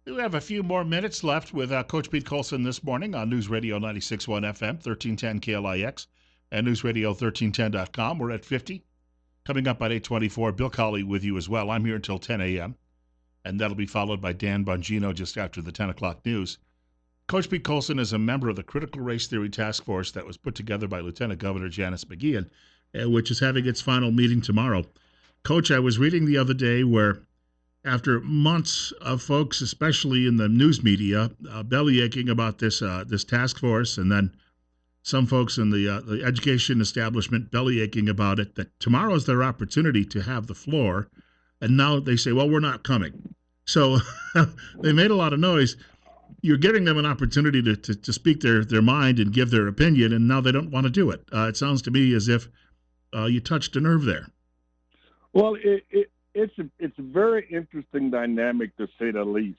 We have a few more minutes left with Coach Pete Coulson this morning on News Radio 96.1 FM, 1310 KLIX, and News Radio 1310.com. We're at 50. Coming up at 8:24, Bill Colley with you as well. I'm here until 10 a.m., and that'll be followed by Dan Bongino just after the 10 o'clock news. Coach Pete Coulson is a member of the Critical Race Theory Task Force that was put together by Lieutenant Governor Janice McGeehan, which is having its final meeting tomorrow. Coach, I was reading the other day where after months of folks, especially in the news media, bellyaching about this task force, and then some folks in the education establishment bellyaching about it, that tomorrow is their opportunity to have the floor, and now they say, well, we're not coming. So they made a lot of noise. You're giving them an opportunity to speak their mind and give their opinion, and now they don't want to do it. It sounds to me as if you touched a nerve there. Well, it's a very interesting dynamic, to say the least.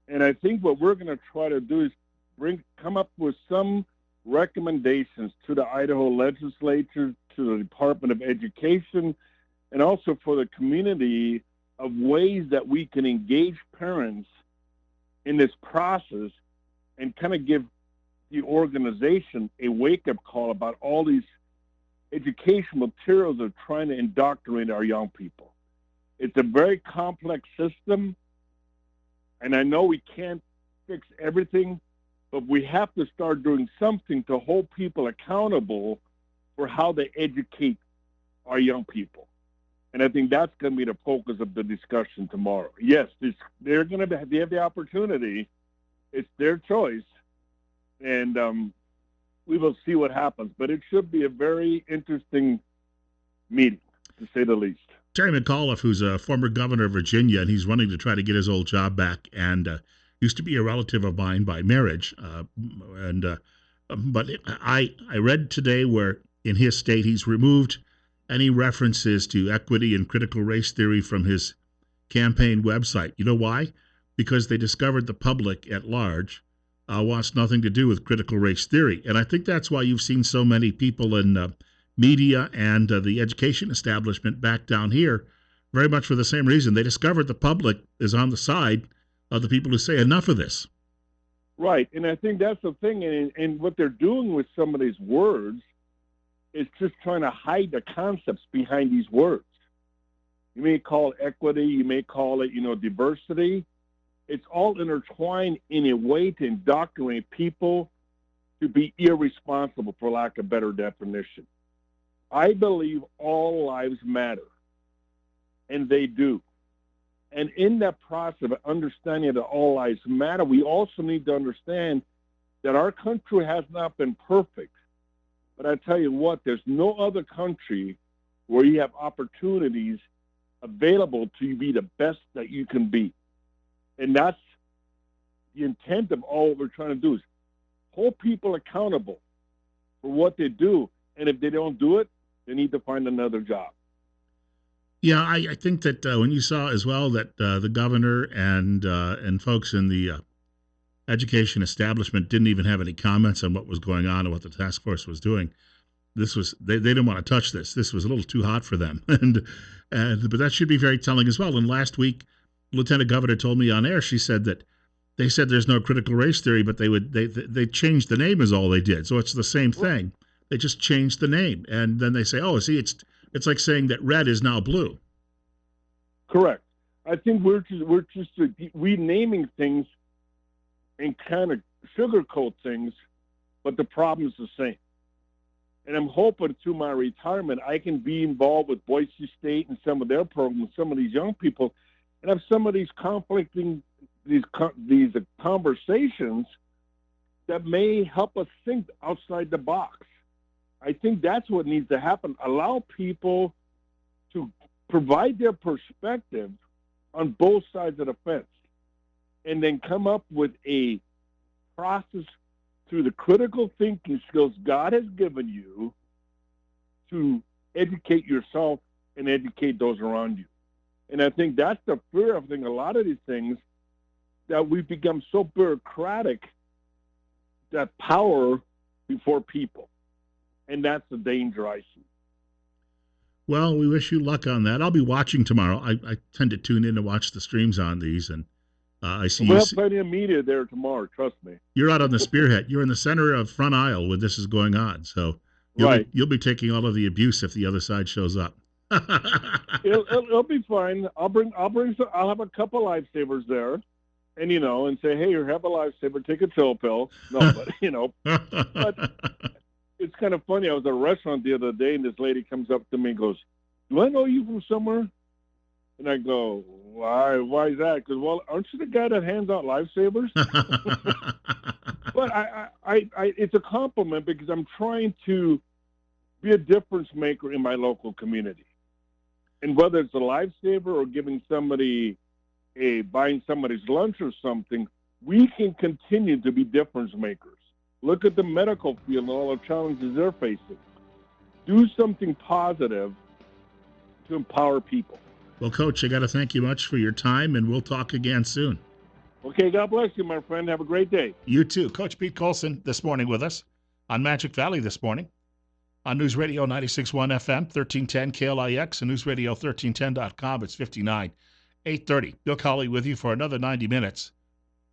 And I think what we're going to try to do is come up with some recommendations to the Idaho legislature, to the Department of Education, and also for the community of ways that we can engage parents in this process and kind of give the organization a wake-up call about all these educational materials that are trying to indoctrinate our young people. It's a very complex system, and I know we can't fix everything, but we have to start doing something to hold people accountable for how they educate our young people. And I think that's going to be the focus of the discussion tomorrow. Yes, they have the opportunity. It's their choice, and we will see what happens. But it should be a very interesting meeting, to say the least. Terry McAuliffe, who's a former governor of Virginia, and he's running to try to get his old job back, and used to be a relative of mine by marriage. But I read today where in his state he's removed any references to equity and critical race theory from his campaign website. You know why? Because they discovered the public at large wants nothing to do with critical race theory. And I think that's why you've seen so many people in media and the education establishment back down here, very much for the same reason. They discovered the public is on the side of the people who say enough of this. Right, and I think that's the thing. And what they're doing with some of these words is just trying to hide the concepts behind these words. You may call it equity, you may call it, diversity. It's all intertwined in a way to indoctrinate people to be irresponsible, for lack of a better definition. I believe all lives matter, and they do. And in that process of understanding that all lives matter, we also need to understand that our country has not been perfect. But I tell you what, there's no other country where you have opportunities available to be the best that you can be. And that's the intent of all we're trying to do, is hold people accountable for what they do. And if they don't do it, they need to find another job. Yeah, I think that when you saw as well that the governor and folks in the education establishment didn't even have any comments on what was going on and what the task force was doing. This was they didn't want to touch this. This was a little too hot for them, but that should be very telling as well. And last week, Lieutenant Governor told me on air. She said that they said there's no critical race theory, but they changed the name is all they did. So it's the same thing. They just changed the name, and then they say, oh, see, it's like saying that red is now blue. Correct. I think we're just renaming things and kind of sugarcoat things, but the problem is the same. And I'm hoping through my retirement I can be involved with Boise State and some of their programs, some of these young people, and have some of these conflicting these conversations that may help us think outside the box. I think that's what needs to happen. Allow people to provide their perspective on both sides of the fence, and then come up with a process through the critical thinking skills God has given you to educate yourself and educate those around you. And I think that's the fear of a lot of these things, that we've become so bureaucratic that power before people. And that's the danger I see. Well, we wish you luck on that. I'll be watching tomorrow. I tend to tune in to watch the streams on these, and I see We'll you. have plenty of media there tomorrow. Trust me. You're out on the spearhead. You're in the center of front aisle when this is going on. So Right. you'll be taking all of the abuse if the other side shows up. It'll be fine. I'll have a couple lifesavers there, and and say, hey, you have a lifesaver. Take a chill pill. No, but but it's kind of funny. I was at a restaurant the other day, and this lady comes up to me and goes, "Do I know you from somewhere?" And I go, "Why? Why is that?" Because, well, aren't you the guy that hands out lifesavers? But it's a compliment because I'm trying to be a difference maker in my local community. And whether it's a lifesaver or giving somebody buying somebody's lunch or something, we can continue to be difference makers. Look at the medical field and all the challenges they're facing. Do something positive to empower people. Well, Coach, I got to thank you much for your time, and we'll talk again soon. Okay, God bless you, my friend. Have a great day. You too. Coach Pete Coulson this morning with us on Magic Valley this morning on News Radio 96.1 FM, 1310 KLIX, and newsradio1310.com. It's 59, 8:30. Bill Colley with you for another 90 minutes.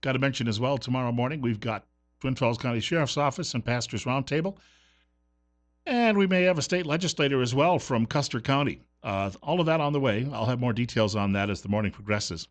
Got to mention as well, tomorrow morning we've got Twin Falls County Sheriff's Office and Pastors Roundtable. And we may have a state legislator as well from Custer County. All of that on the way. I'll have more details on that as the morning progresses.